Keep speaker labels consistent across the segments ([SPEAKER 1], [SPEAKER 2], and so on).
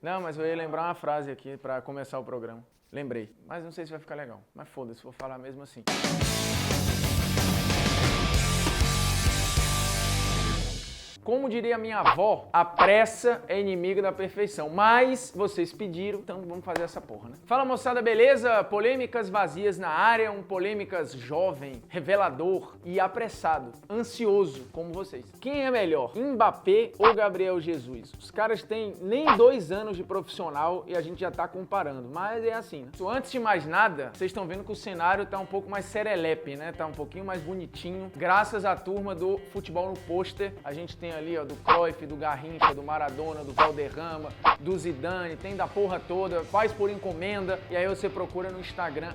[SPEAKER 1] Não, mas eu ia lembrar uma frase aqui pra começar o programa. Lembrei. Mas não sei se vai ficar legal. Mas foda-se, vou falar mesmo assim. Como diria minha avó, a pressa é inimiga da perfeição. Mas vocês pediram, então vamos fazer essa porra, né? Fala, moçada, beleza? Polêmicas vazias na área, um polêmicas jovem, revelador e apressado, ansioso, como vocês. Quem é melhor, Mbappé ou Gabriel Jesus? Os caras têm nem 2 anos de profissional e a gente já tá comparando, mas é assim, né? Antes de mais nada, vocês estão vendo que o cenário tá um pouco mais serelepe, né? Tá um pouquinho mais bonitinho. Graças à turma do Futebol no Pôster, a gente tem ali, ó, do Cruyff, do Garrincha, do Maradona, do Valderrama, do Zidane, tem da porra toda, faz por encomenda, e aí você procura no Instagram,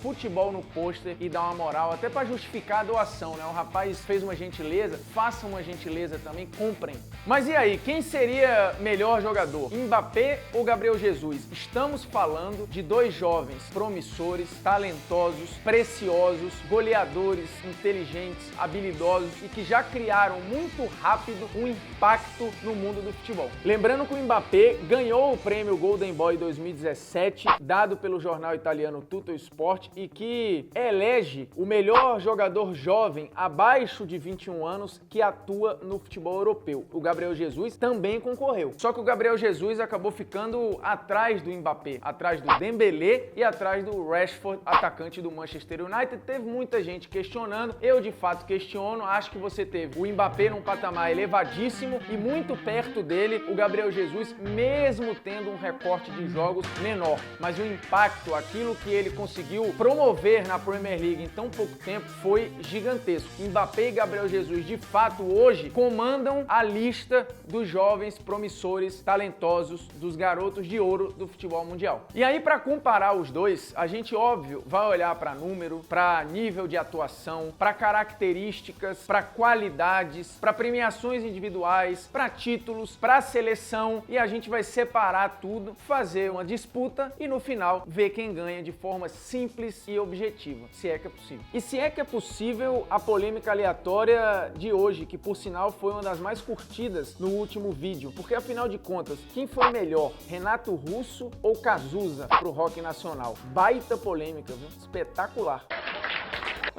[SPEAKER 1] @Futebol no Pôster e dá uma moral, até pra justificar a doação, né? O rapaz fez uma gentileza, faça uma gentileza também, comprem. Mas e aí, quem seria melhor jogador? Mbappé ou Gabriel Jesus? Estamos falando de 2 jovens promissores, talentosos, preciosos, goleadores, inteligentes, habilidosos e que já criaram muito rápido um impacto no mundo do futebol. Lembrando que o Mbappé ganhou o prêmio Golden Boy 2017, dado pelo jornal italiano Tuttosport, e que elege o melhor jogador jovem abaixo de 21 anos que atua no futebol europeu. O Gabriel Jesus também concorreu. Só que o Gabriel Jesus acabou ficando atrás do Mbappé, atrás do Dembélé e atrás do Rashford, atacante do Manchester United. Teve muita gente questionando, eu de fato questiono, acho que você teve o Mbappé num patamar elevadíssimo e muito perto dele o Gabriel Jesus, mesmo tendo um recorte de jogos menor. Mas o impacto, aquilo que ele conseguiu promover na Premier League em tão pouco tempo foi gigantesco. Mbappé e Gabriel Jesus, de fato, hoje comandam a lista dos jovens promissores, talentosos, dos garotos de ouro do futebol mundial. E aí, para comparar os dois, a gente, óbvio, vai olhar para número, para nível de atuação, para características, para qualidades, para premiações individuais, para títulos, para seleção, e a gente vai separar tudo, fazer uma disputa e no final ver quem ganha de forma simples e objetiva, se é que é possível. E se é que é possível, a polêmica aleatória de hoje, que por sinal foi uma das mais curtidas no último vídeo, porque afinal de contas, quem foi melhor, Renato Russo ou Cazuza pro rock nacional? Baita polêmica, viu? Espetacular.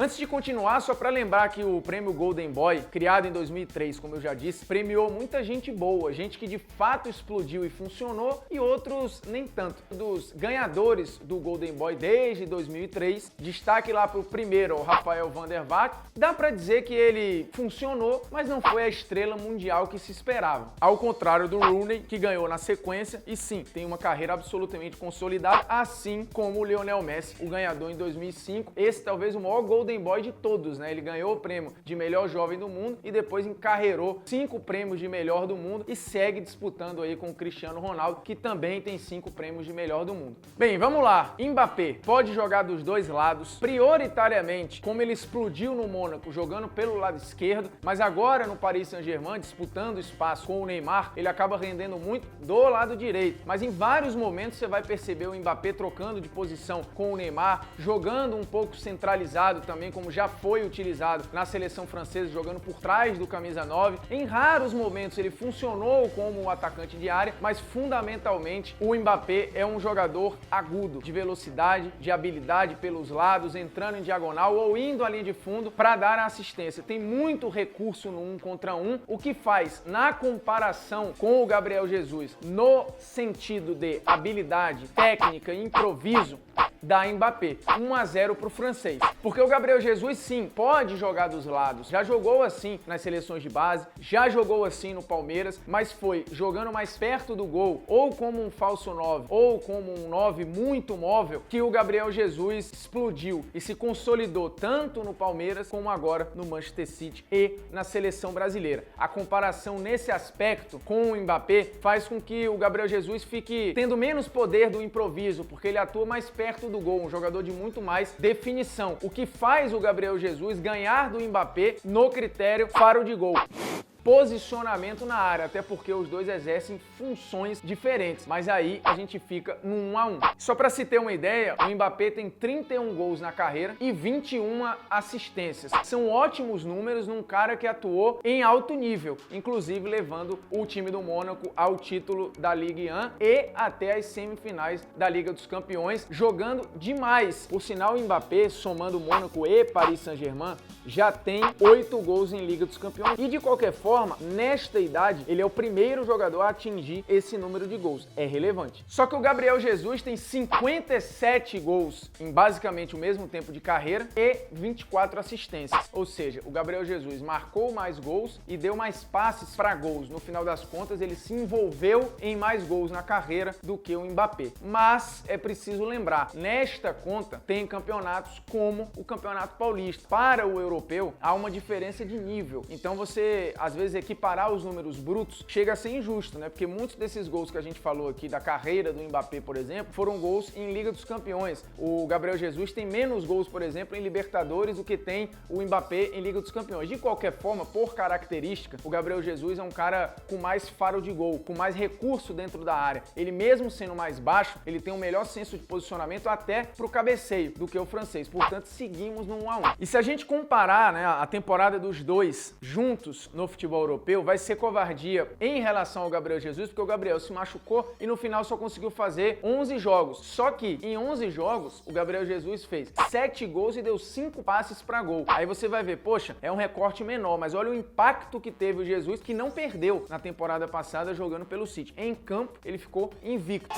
[SPEAKER 1] Antes de continuar, só para lembrar que o prêmio Golden Boy, criado em 2003, como eu já disse, premiou muita gente boa, gente que de fato explodiu e funcionou, e outros nem tanto. Dos ganhadores do Golden Boy desde 2003, destaque lá pro primeiro, o Rafael van der Vaart, dá para dizer que ele funcionou, mas não foi a estrela mundial que se esperava. Ao contrário do Rooney, que ganhou na sequência, e sim, tem uma carreira absolutamente consolidada, assim como o Lionel Messi, o ganhador em 2005, esse talvez o maior Golden Boy de todos, né? Ele ganhou o prêmio de melhor jovem do mundo e depois encarreirou 5 prêmios de melhor do mundo e segue disputando aí com o Cristiano Ronaldo, que também tem 5 prêmios de melhor do mundo. Bem, vamos lá. Mbappé pode jogar dos dois lados, prioritariamente, como ele explodiu no Mônaco, jogando pelo lado esquerdo, mas agora no Paris Saint-Germain, disputando espaço com o Neymar, ele acaba rendendo muito do lado direito. Mas em vários momentos você vai perceber o Mbappé trocando de posição com o Neymar, jogando um pouco centralizado também, como já foi utilizado na seleção francesa, jogando por trás do camisa 9. Em raros momentos ele funcionou como um atacante de área, mas fundamentalmente o Mbappé é um jogador agudo, de velocidade, de habilidade pelos lados, entrando em diagonal ou indo à linha de fundo para dar a assistência. Tem muito recurso no 1 contra 1, o que faz, na comparação com o Gabriel Jesus, no sentido de habilidade, técnica e improviso, da Mbappé, 1-0 pro francês. Porque o Gabriel Jesus, sim, pode jogar dos lados. Já jogou assim nas seleções de base, já jogou assim no Palmeiras, mas foi jogando mais perto do gol, ou como um falso 9, ou como um 9 muito móvel, que o Gabriel Jesus explodiu e se consolidou tanto no Palmeiras como agora no Manchester City e na seleção brasileira. A comparação nesse aspecto com o Mbappé faz com que o Gabriel Jesus fique tendo menos poder do improviso, porque ele atua mais perto do gol, um jogador de muito mais definição, o que faz o Gabriel Jesus ganhar do Mbappé no critério faro de gol. posicionamento na área, até porque os dois exercem funções diferentes, mas aí a gente fica no 1 a 1. Só para se ter uma ideia, o Mbappé tem 31 gols na carreira e 21 assistências. São ótimos números num cara que atuou em alto nível, inclusive levando o time do Mônaco ao título da Ligue 1 e até as semifinais da Liga dos Campeões, jogando demais. Por sinal, o Mbappé, somando Mônaco e Paris Saint-Germain, já tem 8 gols em Liga dos Campeões. E de qualquer forma, nesta idade, ele é o primeiro jogador a atingir esse número de gols. É relevante. Só que o Gabriel Jesus tem 57 gols em basicamente o mesmo tempo de carreira e 24 assistências. Ou seja, o Gabriel Jesus marcou mais gols e deu mais passes para gols. No final das contas, ele se envolveu em mais gols na carreira do que o Mbappé. Mas é preciso lembrar, nesta conta tem campeonatos como o Campeonato Paulista. Para o europeu, há uma diferença de nível. Então você, às vezes, equiparar os números brutos chega a ser injusto, né? Porque muitos desses gols que a gente falou aqui da carreira do Mbappé, por exemplo, foram gols em Liga dos Campeões. O Gabriel Jesus tem menos gols, por exemplo, em Libertadores do que tem o Mbappé em Liga dos Campeões. De qualquer forma, por característica, o Gabriel Jesus é um cara com mais faro de gol, com mais recurso dentro da área. Ele mesmo sendo mais baixo, ele tem um melhor senso de posicionamento até pro cabeceio do que o francês. Portanto, seguimos no 1 a 1. E se a gente comparar, né, a temporada dos dois juntos no futebol europeu, vai ser covardia em relação ao Gabriel Jesus, porque o Gabriel se machucou e no final só conseguiu fazer 11 jogos. Só que em 11 jogos, o Gabriel Jesus fez 7 gols e deu 5 passes para gol. Aí você vai ver, poxa, é um recorte menor, mas olha o impacto que teve o Jesus, que não perdeu na temporada passada jogando pelo City. Em campo, ele ficou invicto.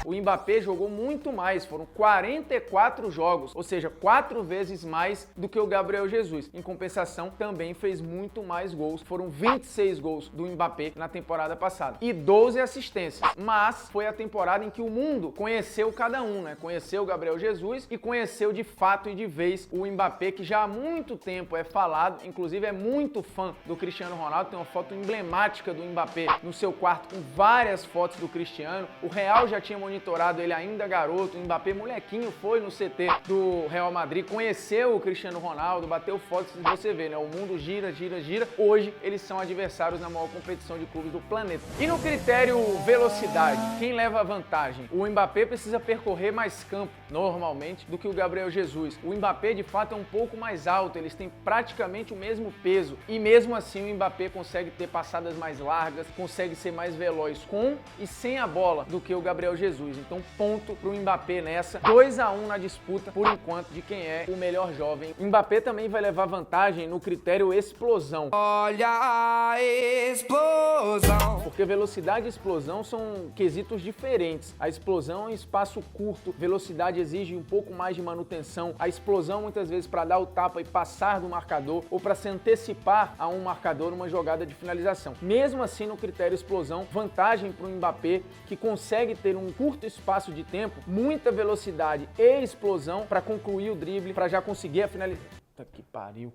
[SPEAKER 1] O Mbappé jogou muito mais, foram 44 jogos, ou seja, 4 vezes mais do que o Gabriel Jesus. Em compensação, também fez muito mais gols, foram 26 gols do Mbappé na temporada passada e 12 assistências. Mas foi a temporada em que o mundo conheceu cada um, né? Conheceu o Gabriel Jesus e conheceu de fato e de vez o Mbappé, que já há muito tempo é falado, inclusive é muito fã do Cristiano Ronaldo, tem uma foto emblemática do Mbappé no seu quarto com várias fotos do Cristiano. O Real já tinha monitorado ele ainda garoto, o Mbappé molequinho foi no CT do Real Madrid, conheceu o Cristiano Ronaldo, bateu fotos, e você vê, né? O mundo gira, gira, gira. Hoje eles são adversários na maior competição de clubes do planeta. E no critério velocidade, quem leva a vantagem? O Mbappé precisa percorrer mais campo, normalmente, do que o Gabriel Jesus. O Mbappé, de fato, é um pouco mais alto, eles têm praticamente o mesmo peso. E mesmo assim, o Mbappé consegue ter passadas mais largas, consegue ser mais veloz com e sem a bola do que o Gabriel Jesus. Então, ponto pro Mbappé nessa. 2 a 1 na disputa, por enquanto, de quem é o melhor jovem. O Mbappé também vai levar vantagem no critério explosão.
[SPEAKER 2] Olha a explosão.
[SPEAKER 1] Porque velocidade e explosão são quesitos diferentes. A explosão é um espaço curto, velocidade exige um pouco mais de manutenção. A explosão, muitas vezes, para dar o tapa e passar do marcador ou para se antecipar a um marcador numa jogada de finalização. Mesmo assim, no critério explosão, vantagem pro Mbappé, que consegue ter um curto espaço de tempo, muita velocidade e explosão para concluir o drible, para já conseguir a finalização. Puta que pariu,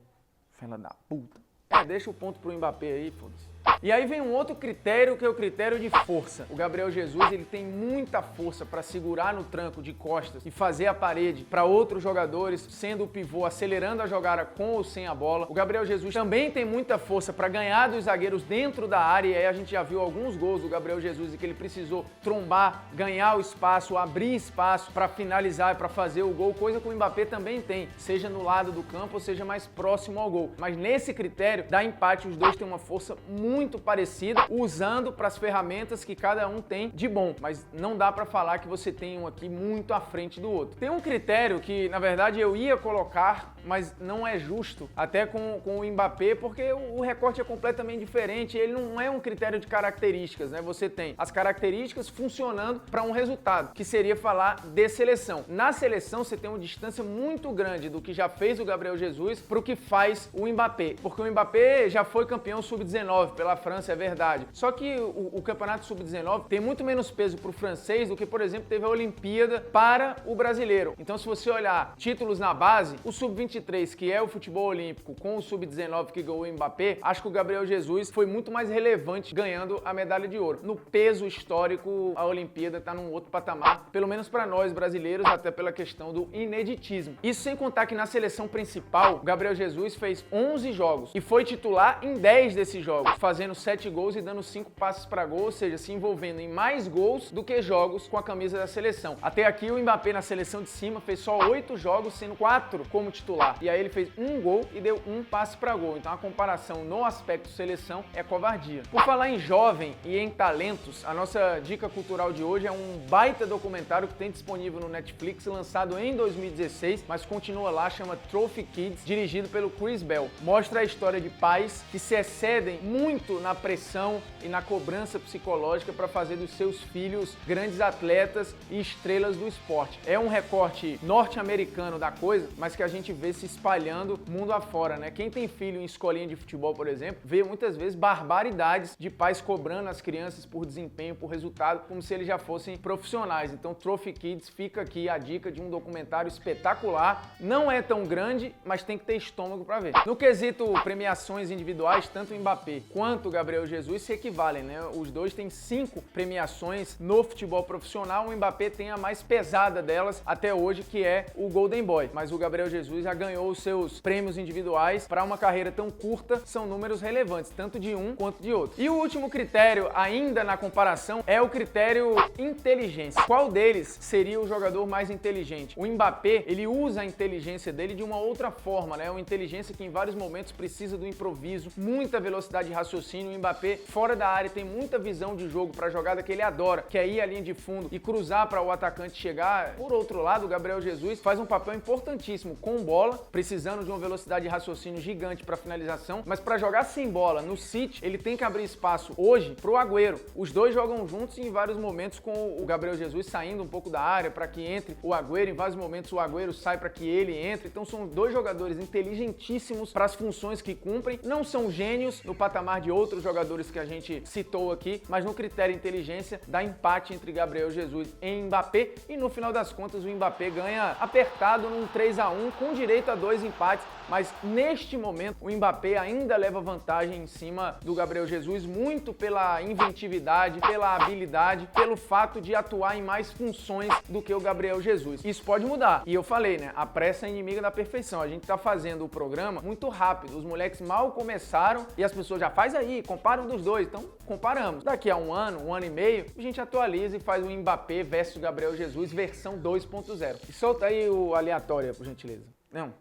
[SPEAKER 1] fela da puta. Deixa o ponto pro Mbappé aí, foda-se. E aí vem um outro critério, que é o critério de força. O Gabriel Jesus, ele tem muita força para segurar no tranco de costas e fazer a parede para outros jogadores, sendo o pivô, acelerando a jogada com ou sem a bola. O Gabriel Jesus também tem muita força para ganhar dos zagueiros dentro da área, e aí a gente já viu alguns gols do Gabriel Jesus em que ele precisou trombar, ganhar o espaço, abrir espaço para finalizar e para fazer o gol, coisa que o Mbappé também tem, seja no lado do campo ou seja mais próximo ao gol. Mas nesse critério, dá empate, os dois têm uma força muito parecida, usando para as ferramentas que cada um tem de bom, mas não dá para falar que você tem um aqui muito à frente do outro. Tem um critério que, na verdade, eu ia colocar, mas não é justo, até com o Mbappé, porque o recorte é completamente diferente, ele não é um critério de características, né? Você tem as características funcionando para um resultado, que seria falar de seleção. Na seleção, você tem uma distância muito grande do que já fez o Gabriel Jesus para o que faz o Mbappé, porque o Mbappé já foi campeão sub-19 pela França, é verdade. Só que o campeonato sub-19 tem muito menos peso para o francês do que, por exemplo, teve a Olimpíada para o brasileiro. Então, se você olhar títulos na base, o sub-23 2023, que é o futebol olímpico, com o Sub-19 que ganhou o Mbappé, acho que o Gabriel Jesus foi muito mais relevante ganhando a medalha de ouro. No peso histórico, a Olimpíada tá num outro patamar, pelo menos para nós brasileiros, até pela questão do ineditismo. Isso sem contar que na seleção principal, o Gabriel Jesus fez 11 jogos e foi titular em 10 desses jogos, fazendo 7 gols e dando 5 passes para gol, ou seja, se envolvendo em mais gols do que jogos com a camisa da seleção. Até aqui o Mbappé na seleção de cima fez só 8 jogos, sendo 4 como titular. E aí ele fez 1 gol e deu 1 passe para gol. Então a comparação no aspecto seleção é covardia. Por falar em jovem e em talentos, a nossa dica cultural de hoje é um baita documentário que tem disponível no Netflix, lançado em 2016, mas continua lá, chama Trophy Kids, dirigido pelo Chris Bell. Mostra a história de pais que se excedem muito na pressão e na cobrança psicológica para fazer dos seus filhos grandes atletas e estrelas do esporte. É um recorte norte-americano da coisa, mas que a gente vê se espalhando mundo afora, né? Quem tem filho em escolinha de futebol, por exemplo, vê muitas vezes barbaridades de pais cobrando as crianças por desempenho, por resultado, como se eles já fossem profissionais. Então, Trophy Kids, fica aqui a dica de um documentário espetacular. Não é tão grande, mas tem que ter estômago para ver. No quesito premiações individuais, tanto o Mbappé quanto o Gabriel Jesus se equivalem, né? Os dois têm 5 premiações no futebol profissional. O Mbappé tem a mais pesada delas até hoje, que é o Golden Boy. Mas o Gabriel Jesus já ganhou os seus prêmios individuais. Para uma carreira tão curta, são números relevantes, tanto de um quanto de outro. E o último critério, ainda na comparação, é o critério inteligência. Qual deles seria o jogador mais inteligente? O Mbappé, ele usa a inteligência dele de uma outra forma, né? Uma inteligência que em vários momentos precisa do improviso, muita velocidade de raciocínio. O Mbappé, fora da área, tem muita visão de jogo para a jogada que ele adora, que é ir à linha de fundo e cruzar para o atacante chegar. Por outro lado, o Gabriel Jesus faz um papel importantíssimo com bola, precisando de uma velocidade de raciocínio gigante para finalização, mas para jogar sem bola no City, ele tem que abrir espaço hoje para o Agüero. Os dois jogam juntos e em vários momentos com o Gabriel Jesus saindo um pouco da área para que entre o Agüero, em vários momentos o Agüero sai para que ele entre. Então são dois jogadores inteligentíssimos para as funções que cumprem. Não são gênios no patamar de outros jogadores que a gente citou aqui, mas no critério inteligência dá empate entre Gabriel Jesus e Mbappé, e no final das contas o Mbappé ganha apertado num 3-1 com direito a 2 empates, mas neste momento o Mbappé ainda leva vantagem em cima do Gabriel Jesus, muito pela inventividade, pela habilidade, pelo fato de atuar em mais funções do que o Gabriel Jesus. Isso pode mudar. E eu falei, né? A pressa é inimiga da perfeição. A gente tá fazendo o programa muito rápido. Os moleques mal começaram e as pessoas já faz aí, comparam dos dois. Então, comparamos. Daqui a um ano e meio, a gente atualiza e faz o Mbappé versus Gabriel Jesus versão 2.0. E solta aí o aleatório, por gentileza. Não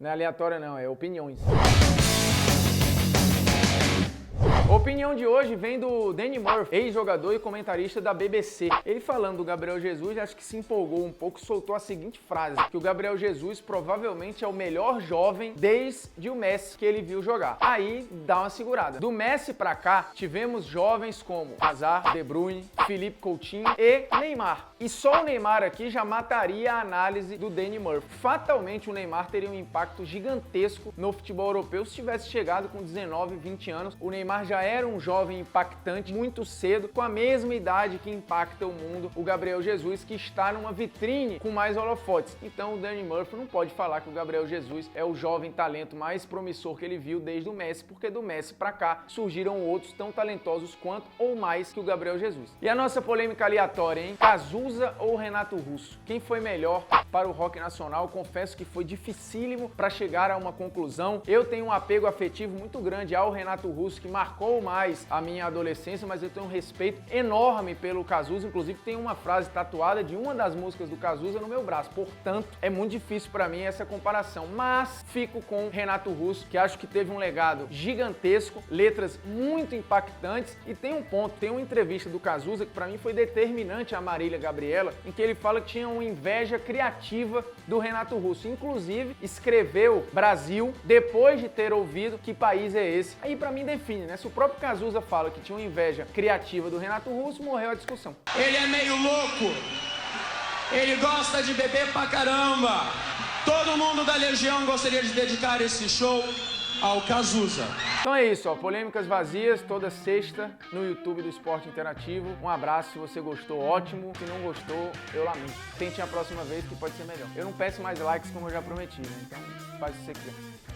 [SPEAKER 1] é aleatório não, é opiniões. A opinião de hoje vem do Danny Murphy, ex-jogador e comentarista da BBC. Ele falando do Gabriel Jesus, acho que se empolgou um pouco e soltou a seguinte frase, que o Gabriel Jesus provavelmente é o melhor jovem desde o Messi que ele viu jogar. Aí dá uma segurada. Do Messi pra cá, tivemos jovens como Hazard, De Bruyne, Philippe Coutinho e Neymar. E só o Neymar aqui já mataria a análise do Danny Murphy. Fatalmente o Neymar teria um impacto gigantesco no futebol europeu se tivesse chegado com 19, 20 anos. O Neymar já era um jovem impactante muito cedo, com a mesma idade que impacta o mundo, o Gabriel Jesus, que está numa vitrine com mais holofotes. Então o Danny Murphy não pode falar que o Gabriel Jesus é o jovem talento mais promissor que ele viu desde o Messi, porque do Messi pra cá surgiram outros tão talentosos quanto ou mais que o Gabriel Jesus. E a nossa polêmica aleatória, hein? Cazuza ou Renato Russo? Quem foi melhor para o rock nacional? Confesso que foi dificílimo para chegar a uma conclusão. Eu tenho um apego afetivo muito grande ao Renato Russo, que marcou mais a minha adolescência, mas eu tenho um respeito enorme pelo Cazuza. Inclusive tem uma frase tatuada de uma das músicas do Cazuza no meu braço. Portanto, é muito difícil para mim essa comparação. Mas fico com Renato Russo, que acho que teve um legado gigantesco, letras muito impactantes, e tem um ponto, tem uma entrevista do Cazuza que para mim foi determinante, a Marília Gabriela, em que ele fala que tinha uma inveja criativa do Renato Russo. Inclusive, escreveu Brasil depois de ter ouvido Que País é Esse. Aí para mim define, né? Se o próprio Cazuza fala que tinha uma inveja criativa do Renato Russo, morreu a discussão.
[SPEAKER 3] Ele é meio louco, ele gosta de beber pra caramba. Todo mundo da Legião gostaria de dedicar esse show ao Cazuza.
[SPEAKER 1] Então é isso, ó, polêmicas vazias toda sexta no YouTube do Esporte Interativo. Um abraço, se você gostou, ótimo. Se não gostou, eu lamento. Tente a próxima vez que pode ser melhor. Eu não peço mais likes como eu já prometi, né? Então faz o que você quiser.